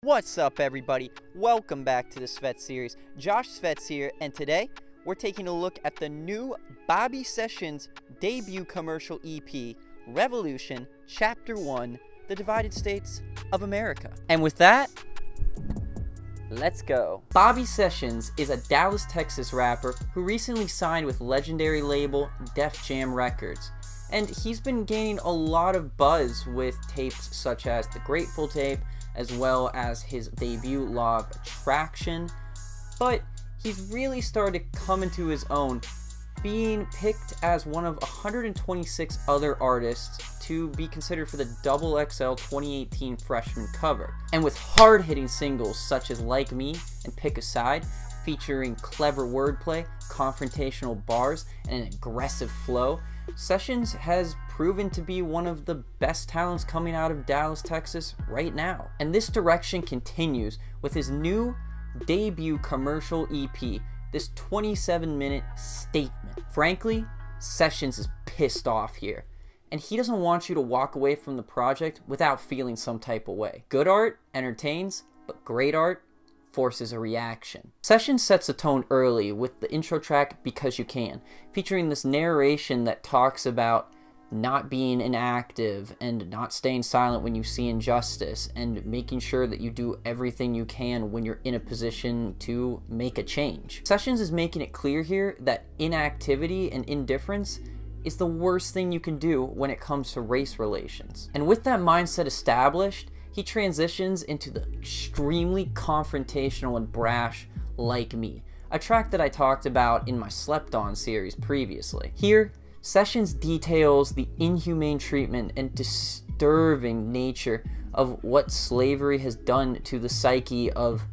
What's up, everybody? Welcome back to the Svetz series. Josh Svetz here, and today we're taking a look at the new Bobby Sessions debut commercial EP, Revolution, Chapter 1, The Divided States of Amerikka. And with that, let's go. Bobby Sessions is a Dallas, Texas rapper who recently signed with legendary label Def Jam Records. And he's been gaining a lot of buzz with tapes such as the Grateful tape, as well as his debut Law of Attraction. But he's really started to come into his own, being picked as one of 126 other artists to be considered for the XXL 2018 freshman cover. And with hard-hitting singles such as Like Me and Pick a Side, featuring clever wordplay, confrontational bars, and an aggressive flow, Sessions has proven to be one of the best talents coming out of Dallas, Texas right now. And this direction continues with his new debut commercial EP, this 27-minute statement. Frankly, Sessions is pissed off here, and he doesn't want you to walk away from the project without feeling some type of way. Good art entertains, but great art forces a reaction. Sessions sets the tone early with the intro track Because You Can, featuring this narration that talks about not being inactive and not staying silent when you see injustice, and making sure that you do everything you can when you're in a position to make a change. Sessions is making it clear here that inactivity and indifference is the worst thing you can do when it comes to race relations. And with that mindset established, he transitions into the extremely confrontational and brash Like Me, a track that I talked about in my Slept On series previously. Here, Sessions details the inhumane treatment and disturbing nature of what slavery has done to the psyche of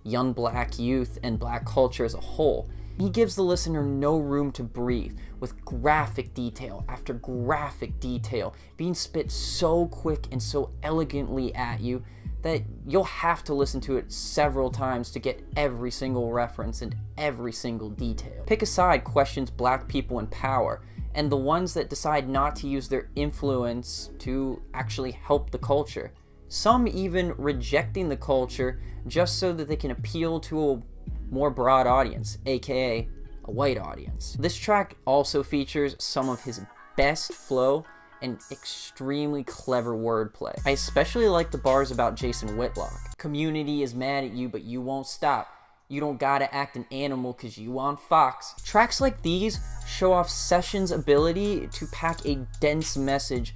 young black youth and black culture as a whole. He gives the listener no room to breathe, with graphic detail after graphic detail being spit so quick and so elegantly at you that you'll have to listen to it several times to get every single reference and every single detail. Pick a Side questions black people in power, and the ones that decide not to use their influence to actually help the culture. Some even rejecting the culture just so that they can appeal to a more broad audience, aka a white audience. This track also features some of his best flow and extremely clever wordplay. I especially like the bars about Jason Whitlock. Community is mad at you, but you won't stop. You don't gotta act an animal cause you on Fox. Tracks like these show off Sessions' ability to pack a dense message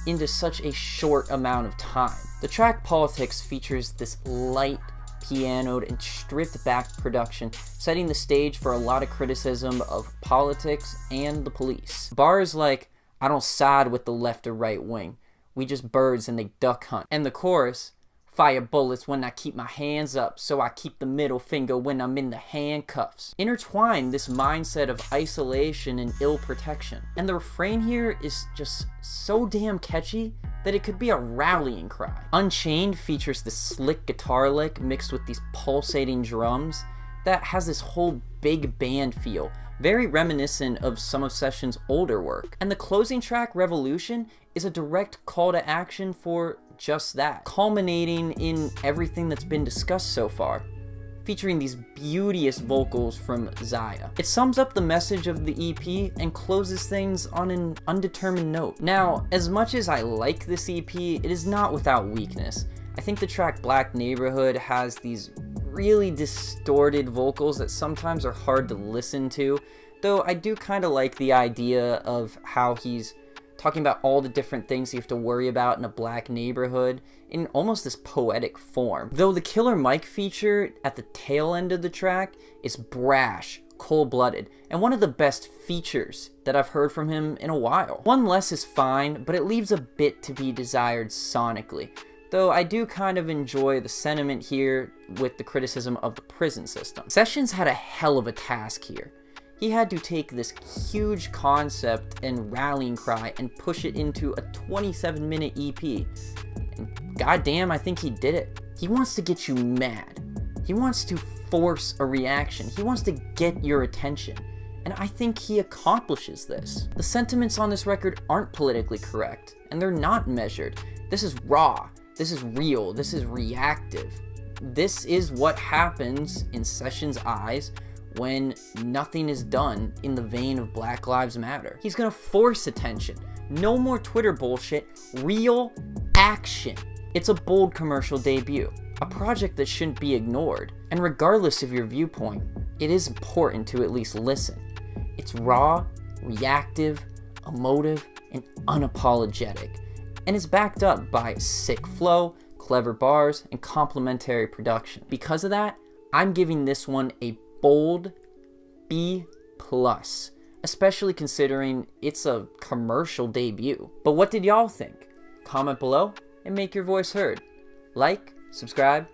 into such a short amount of time. The track Politics features this light, pianoed and stripped back production, setting the stage for a lot of criticism of politics and the police. Bars like, I don't side with the left or right wing, we just birds and they duck hunt. And the chorus, fire bullets when I keep my hands up, so I keep the middle finger when I'm in the handcuffs, intertwine this mindset of isolation and ill protection. And the refrain here is just so damn catchy that it could be a rallying cry. Unchained features this slick guitar lick mixed with these pulsating drums that has this whole big band feel, very reminiscent of some of Sessions' older work. And the closing track, Revolution, is a direct call to action for just that, culminating in everything that's been discussed so far, featuring these beauteous vocals from Zaya. It sums up the message of the EP and closes things on an undetermined note. Now, as much as I like this EP, it is not without weakness. I think the track Black Neighborhood has these really distorted vocals that sometimes are hard to listen to, though I do kind of like the idea of how he's talking about all the different things you have to worry about in a black neighborhood in almost this poetic form. Though the Killer Mike feature at the tail end of the track is brash, cold-blooded, and one of the best features that I've heard from him in a while. One Less is fine, but it leaves a bit to be desired sonically, though I do kind of enjoy the sentiment here with the criticism of the prison system. Sessions had a hell of a task here. He had to take this huge concept and rallying cry and push it into a 27-minute EP. And goddamn, I think he did it. He wants to get you mad. He wants to force a reaction. He wants to get your attention. And I think he accomplishes this. The sentiments on this record aren't politically correct, and they're not measured. This is raw. This is real. This is reactive. this is what happens in Sessions' eyes when nothing is done in the vein of Black Lives Matter. He's gonna force attention. No more Twitter bullshit, real action. It's a bold commercial debut, a project that shouldn't be ignored. And regardless of your viewpoint, it is important to at least listen. It's raw, reactive, emotive, and unapologetic, and is backed up by sick flow, clever bars, and complimentary production. Because of that, I'm giving this one a bold B+, especially considering it's a commercial debut. But what did y'all think? Comment below and make your voice heard. Like, subscribe,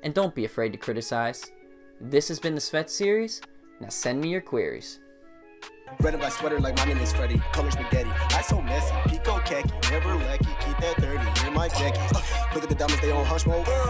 and don't be afraid to criticize. This has been the Svetz series. Now send me your queries. Red and black sweater like my name is Freddy. Color spaghetti. I so messy. Pico khaki. Never lucky. Keep that 30 in my jacket. Look at the diamonds, they on hush mode.